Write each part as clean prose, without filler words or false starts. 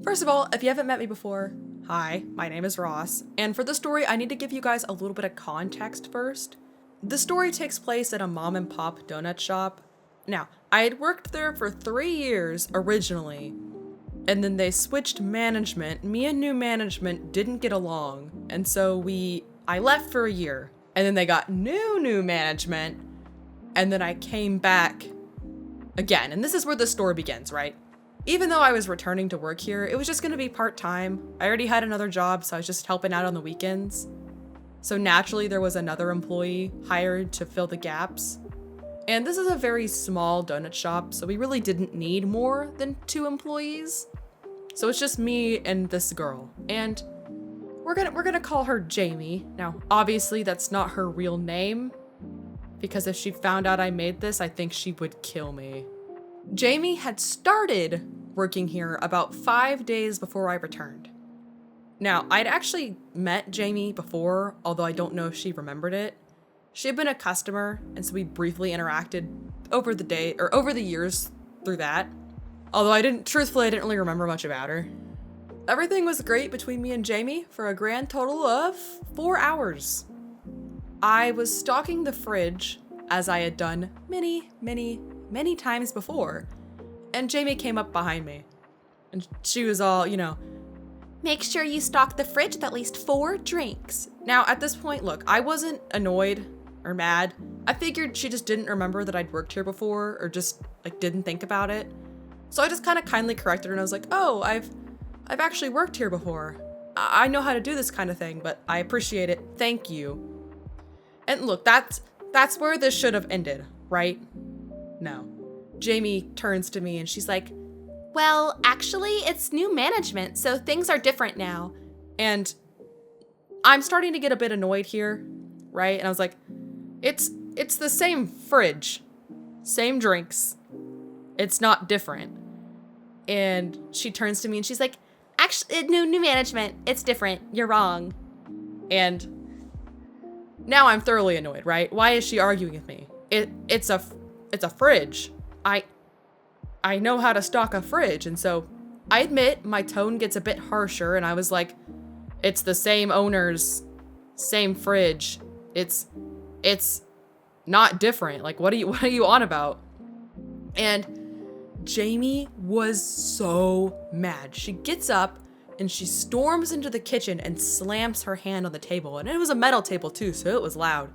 First of all, if you haven't met me before, hi, my name is Ross, and for the story, I need to give you guys a little bit of context first. The story takes place at a mom and pop donut shop. Now, I had worked there for 3 years originally, and then they switched management. Me and new management didn't get along, and so I left for a year, and then they got new management, and then I came back again, and this is where the story begins, right? Even though I was returning to work here, it was just gonna be part-time. I already had another job, so I was just helping out on the weekends. So naturally, there was another employee hired to fill the gaps. And this is a very small donut shop, so we really didn't need more than 2 employees. So it's just me and this girl. And we're gonna call her Jamie. Now, obviously that's not her real name, because if she found out I made this, I think she would kill me. Jamie had started working here about 5 days before I returned. Now, I'd actually met Jamie before, although I don't know if she remembered it. She had been a customer, and so we briefly interacted over the years through that. Although truthfully, I didn't really remember much about her. Everything was great between me and Jamie for a grand total of 4 hours. I was stocking the fridge, as I had done many times before, and Jamie came up behind me. And she was all, make sure you stock the fridge with at least 4 drinks. Now, at this point, look, I wasn't annoyed or mad. I figured she just didn't remember that I'd worked here before, or just, didn't think about it. So I just kind of kindly corrected her, and I was like, oh, I've actually worked here before. I know how to do this kind of thing, but I appreciate it. Thank you. And look, that's where this should have ended, right? No. Jamie turns to me and she's like, well, actually, it's new management, so things are different now. And I'm starting to get a bit annoyed here, right? And I was like, it's the same fridge, same drinks. It's not different. And she turns to me and she's like, actually, new management, it's different. You're wrong. And now I'm thoroughly annoyed, right? Why is she arguing with me? It's a fridge. I know how to stock a fridge, and so I admit my tone gets a bit harsher, and I was like, it's the same owners, same fridge. It's not different. Like, what are you on about? And Jamie was so mad. She gets up and she storms into the kitchen and slams her hand on the table, and it was a metal table too, so it was loud.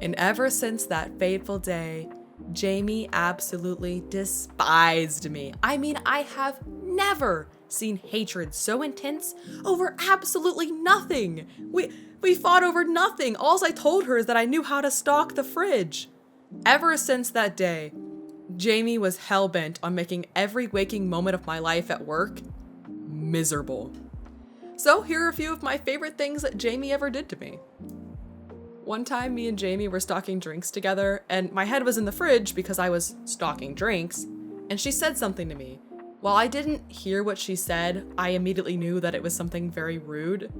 And ever since that fateful day, Jamie absolutely despised me. I mean, I have never seen hatred so intense over absolutely nothing. We fought over nothing. All I told her is that I knew how to stock the fridge. Ever since that day, Jamie was hell-bent on making every waking moment of my life at work miserable. So here are a few of my favorite things that Jamie ever did to me. One time, me and Jamie were stocking drinks together, and my head was in the fridge because I was stocking drinks, and she said something to me. While I didn't hear what she said, I immediately knew that it was something very rude,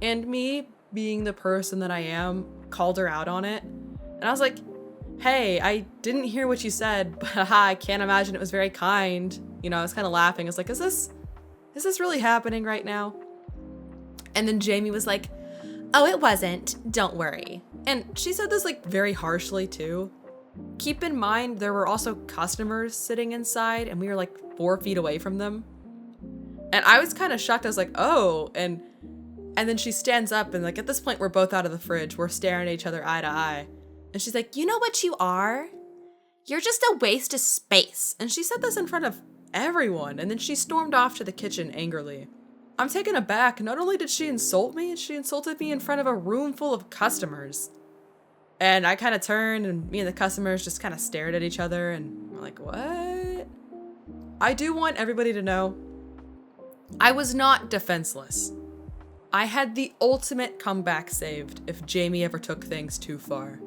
and me, being the person that I am, called her out on it. And I was like, hey, I didn't hear what you said, but haha, I can't imagine it was very kind. I was kind of laughing. I was like, is this really happening right now? And then Jamie was like, oh, it wasn't. Don't worry. And she said this very harshly too. Keep in mind, there were also customers sitting inside and we were 4 feet away from them. And I was kind of shocked. I was like, oh, and then she stands up and at this point, we're both out of the fridge. We're staring at each other eye to eye. And she's like, you know what you are? You're just a waste of space. And she said this in front of everyone. And then she stormed off to the kitchen angrily. I'm taken aback. Not only did she insult me, she insulted me in front of a room full of customers. And I kind of turned and me and the customers just kind of stared at each other and we're like, what? I do want everybody to know I was not defenseless. I had the ultimate comeback saved if Jamie ever took things too far.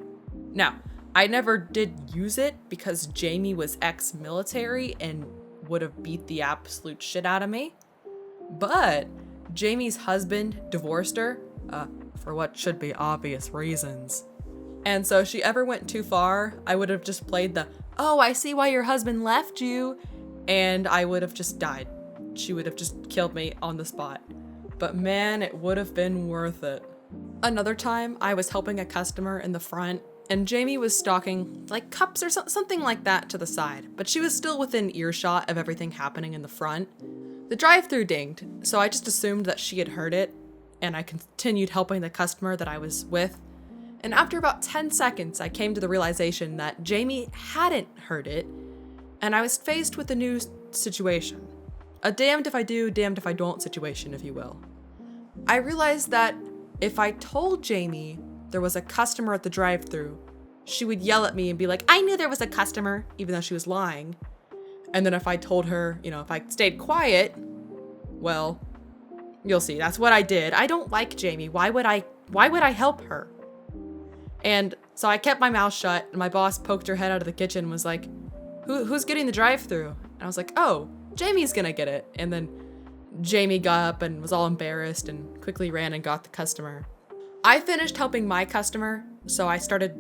Now, I never did use it because Jamie was ex-military and would have beat the absolute shit out of me. But Jamie's husband divorced her, for what should be obvious reasons. And so if she ever went too far, I would have just played the, oh, I see why your husband left you, and I would have just died. she would have just killed me on the spot. But man, it would have been worth it. Another time, I was helping a customer in the front, and Jamie was stocking like cups or something like that to the side, but she was still within earshot of everything happening in the front. The drive-thru dinged, so I just assumed that she had heard it, and I continued helping the customer that I was with. And after about 10 seconds, I came to the realization that Jamie hadn't heard it, and I was faced with a new situation. A damned if I do, damned if I don't situation, if you will. I realized that if I told Jamie there was a customer at the drive-thru, she would yell at me and be like, I knew there was a customer, even though she was lying. And then if I told her, if I stayed quiet, well, you'll see. That's what I did. I don't like Jamie. Why would I help her? And so I kept my mouth shut, and my boss poked her head out of the kitchen and was like, who's getting the drive-thru? And I was like, oh, Jamie's gonna get it. And then Jamie got up and was all embarrassed and quickly ran and got the customer. I finished helping my customer, so I started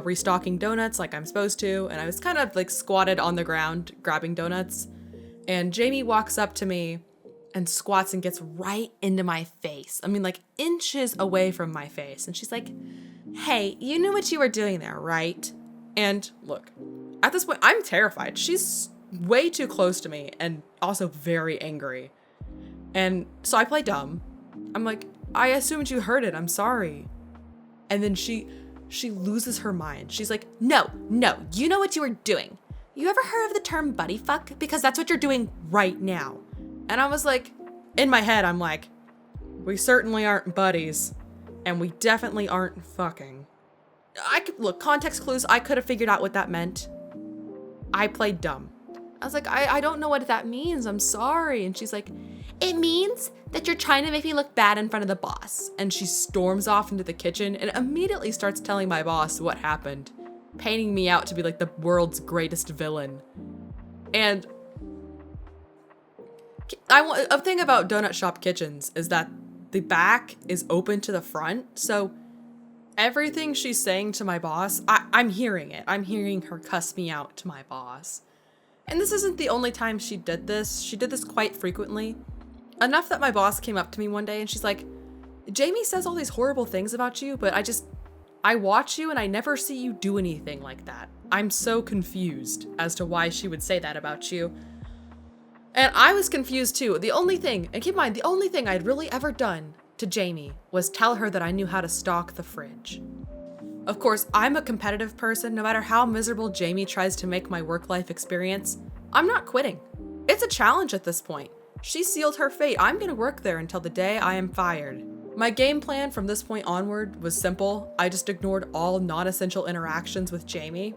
restocking donuts like I'm supposed to, and I was kind of like squatted on the ground grabbing donuts. And Jamie walks up to me and squats and gets right into my face. I mean, like inches away from my face. And she's like, hey, you knew what you were doing there, right? And look, at this point, I'm terrified. She's way too close to me and also very angry. And so I play dumb. I'm like, I assumed you heard it. I'm sorry. And then she loses her mind. She's like, no, you know what you were doing. You ever heard of the term buddy fuck? Because that's what you're doing right now. And I was like, in my head, I'm like, we certainly aren't buddies. And we definitely aren't fucking. Look, context clues, I could have figured out what that meant. I played dumb. I was like, I don't know what that means. I'm sorry. And she's like, it means that you're trying to make me look bad in front of the boss. And she storms off into the kitchen and immediately starts telling my boss what happened, painting me out to be like the world's greatest villain. And a thing about donut shop kitchens is that the back is open to the front. So everything she's saying to my boss, I'm hearing it. I'm hearing her cuss me out to my boss. And this isn't the only time she did this. She did this quite frequently. Enough that my boss came up to me one day and she's like, Jamie says all these horrible things about you, but I watch you and I never see you do anything like that. I'm so confused as to why she would say that about you. And I was confused too. The only thing, and keep in mind, the only thing I'd really ever done to Jamie was tell her that I knew how to stock the fridge. Of course, I'm a competitive person. No matter how miserable Jamie tries to make my work life experience, I'm not quitting. It's a challenge at this point. She sealed her fate. I'm gonna work there until the day I am fired. My game plan from this point onward was simple. I just ignored all non-essential interactions with Jamie.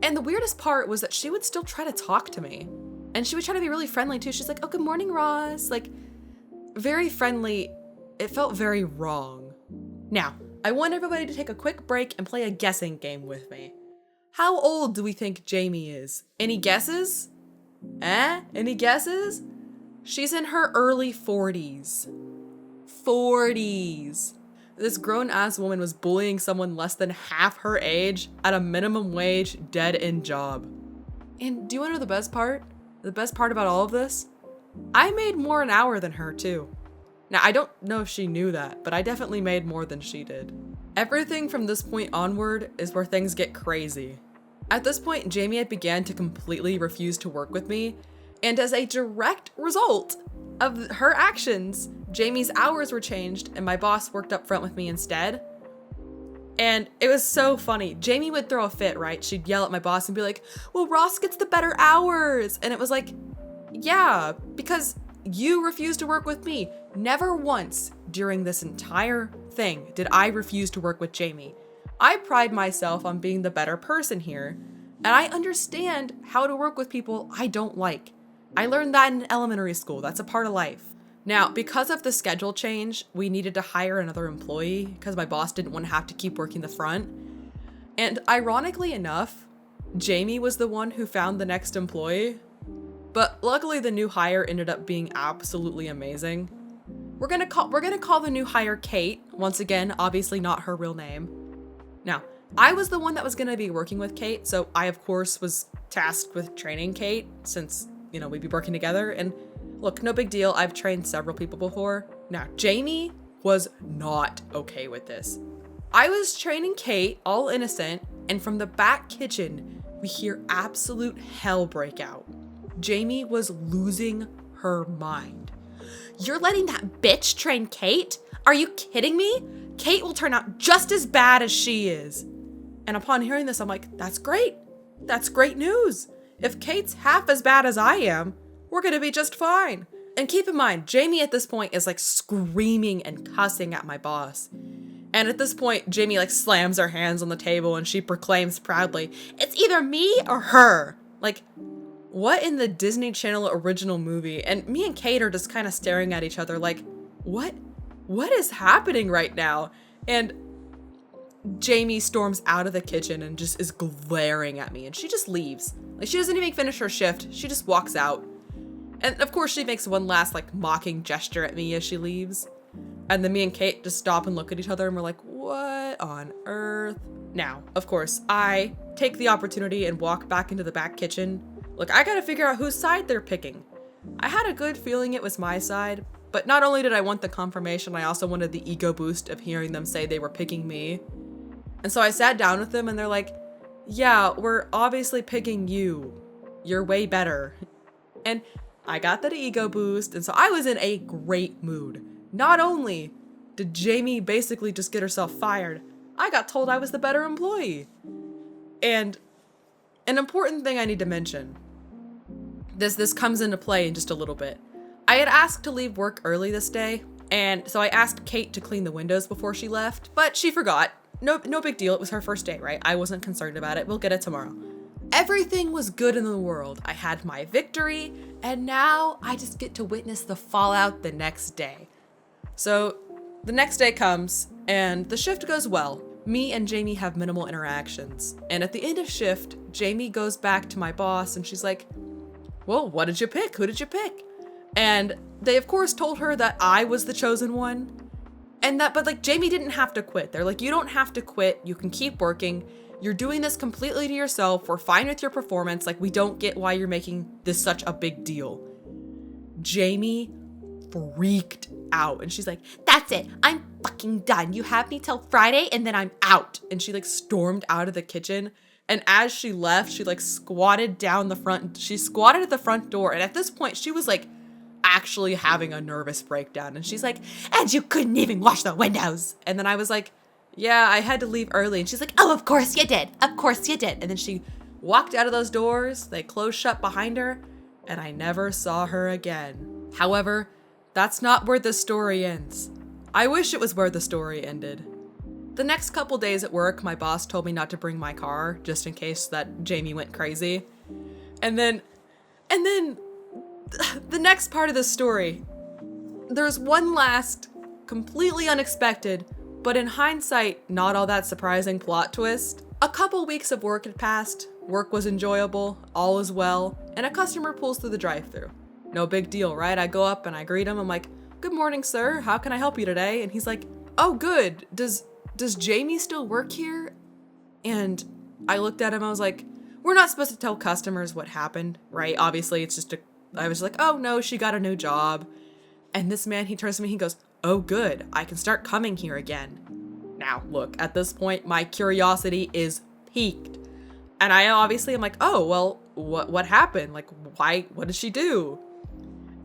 And the weirdest part was that she would still try to talk to me. And she would try to be really friendly too. She's like, oh, good morning, Ross. Like, very friendly. It felt very wrong. Now, I want everybody to take a quick break and play a guessing game with me. How old do we think Jamie is? Any guesses? Any guesses? She's in her early 40s. 40s. This grown-ass woman was bullying someone less than half her age at a minimum wage, dead-end job. And do you want to know the best part? The best part about all of this? I made more an hour than her, too. Now, I don't know if she knew that, but I definitely made more than she did. Everything from this point onward is where things get crazy. At this point, Jamie had began to completely refuse to work with me, and as a direct result of her actions, Jamie's hours were changed and my boss worked up front with me instead. And it was so funny. Jamie would throw a fit, right? She'd yell at my boss and be like, well, Ross gets the better hours. And it was like, yeah, because you refused to work with me. Never once during this entire thing did I refuse to work with Jamie. I pride myself on being the better person here, and I understand how to work with people I don't like. I learned that in elementary school. That's a part of life. Now, because of the schedule change, we needed to hire another employee because my boss didn't want to have to keep working the front. And ironically enough, Jamie was the one who found the next employee. But luckily the new hire ended up being absolutely amazing. We're gonna call the new hire Kate. Once again, obviously not her real name. Now, I was the one that was gonna be working with Kate, so I of course was tasked with training Kate since, we'd be working together. And Look, no big deal. I've trained several people before. Now, Jamie was not okay with this. I was training Kate, all innocent, and from the back kitchen, we hear absolute hell break out. Jamie was losing her mind. You're letting that bitch train Kate? Are you kidding me? Kate will turn out just as bad as she is. And upon hearing this, I'm like, that's great. That's great news. If Kate's half as bad as I am, we're gonna be just fine. And keep in mind, Jamie at this point is like screaming and cussing at my boss. And at this point, Jamie like slams her hands on the table and she proclaims proudly, it's either me or her. Like, what in the Disney Channel original movie? And me and Kate are just kind of staring at each other like, what is happening right now? And Jamie storms out of the kitchen and just is glaring at me and she just leaves. Like, she doesn't even finish her shift. She just walks out. And of course she makes one last like mocking gesture at me as she leaves. And then me and Kate just stop and look at each other and we're like, what on earth? Now, of course, I take the opportunity and walk back into the back kitchen. Look, I gotta figure out whose side they're picking. I had a good feeling it was my side, but not only did I want the confirmation, I also wanted the ego boost of hearing them say they were picking me. And so I sat down with them and they're like, yeah, we're obviously picking you. You're way better. And I got that ego boost, and so I was in a great mood. Not only did Jamie basically just get herself fired, I got told I was the better employee. And an important thing I need to mention, this comes into play in just a little bit. I had asked to leave work early this day, and so I asked Kate to clean the windows before she left, but she forgot. No big deal, it was her first day, right? I wasn't concerned about it, we'll get it tomorrow. Everything was good in the world. I had my victory, and now I just get to witness the fallout the next day. So the next day comes, and the shift goes well. Me and Jamie have minimal interactions, and at the end of shift, Jamie goes back to my boss, and she's like, well, what did you pick? Who did you pick? And they of course told her that I was the chosen one, but like Jamie didn't have to quit. They're like, you don't have to quit, you can keep working. You're doing this completely to yourself. We're fine with your performance. Like, we don't get why you're making this such a big deal. Jamie freaked out and she's like, that's it. I'm fucking done. You have me till Friday and then I'm out. And she like stormed out of the kitchen. And as she left, she like squatted down the front. She squatted at the front door. And at this point, she was like actually having a nervous breakdown. And she's like, and you couldn't even wash the windows. And then I was like, yeah, I had to leave early. And she's like, oh, of course you did. Of course you did. And then she walked out of those doors. They closed shut behind her. And I never saw her again. However, that's not where the story ends. I wish it was where the story ended. The next couple days at work, my boss told me not to bring my car, just in case that Jamie went crazy. And then the next part of the story, there's one last, completely unexpected, but in hindsight, not all that surprising plot twist. A couple weeks of work had passed, work was enjoyable, all is well, and a customer pulls through the drive-thru. No big deal, right? I go up and I greet him. I'm like, good morning, sir. How can I help you today? And he's like, oh, good. Does Jamie still work here? And I looked at him. I was like, we're not supposed to tell customers what happened, right? Obviously, I was like, oh, no, she got a new job. And this man, he turns to me, he goes, oh, good. I can start coming here again. Now, look, at this point, my curiosity is piqued. And I obviously am like, oh, well, what happened? Like, why? What did she do?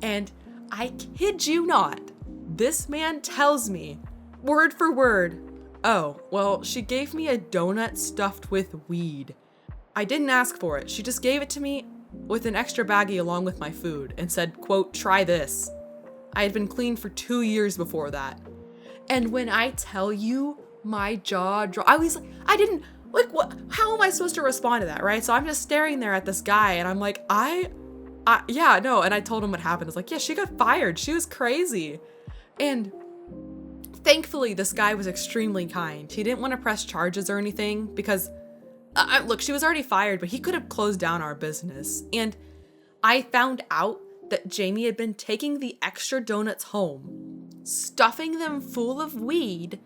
And I kid you not, this man tells me, word for word, oh, well, she gave me a donut stuffed with weed. I didn't ask for it. She just gave it to me with an extra baggie along with my food and said, quote, try this. I had been clean for 2 years before that. And when I tell you, my jaw dropped. I didn't, like, what? How am I supposed to respond to that, right? So I'm just staring there at this guy and I'm like, yeah, no. And I told him what happened. I was like, yeah, she got fired. She was crazy. And thankfully, this guy was extremely kind. He didn't want to press charges or anything because, look, she was already fired, but he could have closed down our business. And I found out that Jamie had been taking the extra donuts home, stuffing them full of weed,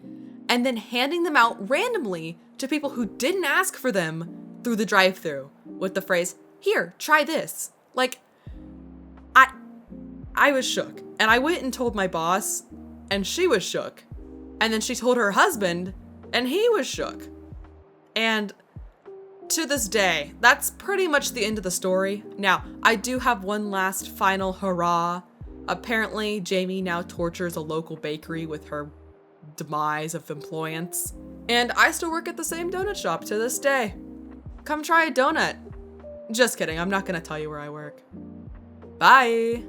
and then handing them out randomly to people who didn't ask for them through the drive-thru with the phrase, here, try this. Like, I was shook. And I went and told my boss, and she was shook. And then she told her husband, and he was shook. And to this day, that's pretty much the end of the story. Now, I do have one last final hurrah. Apparently, Jamie now tortures a local bakery with her demise of employance. And I still work at the same donut shop to this day. Come try a donut. Just kidding, I'm not gonna tell you where I work. Bye.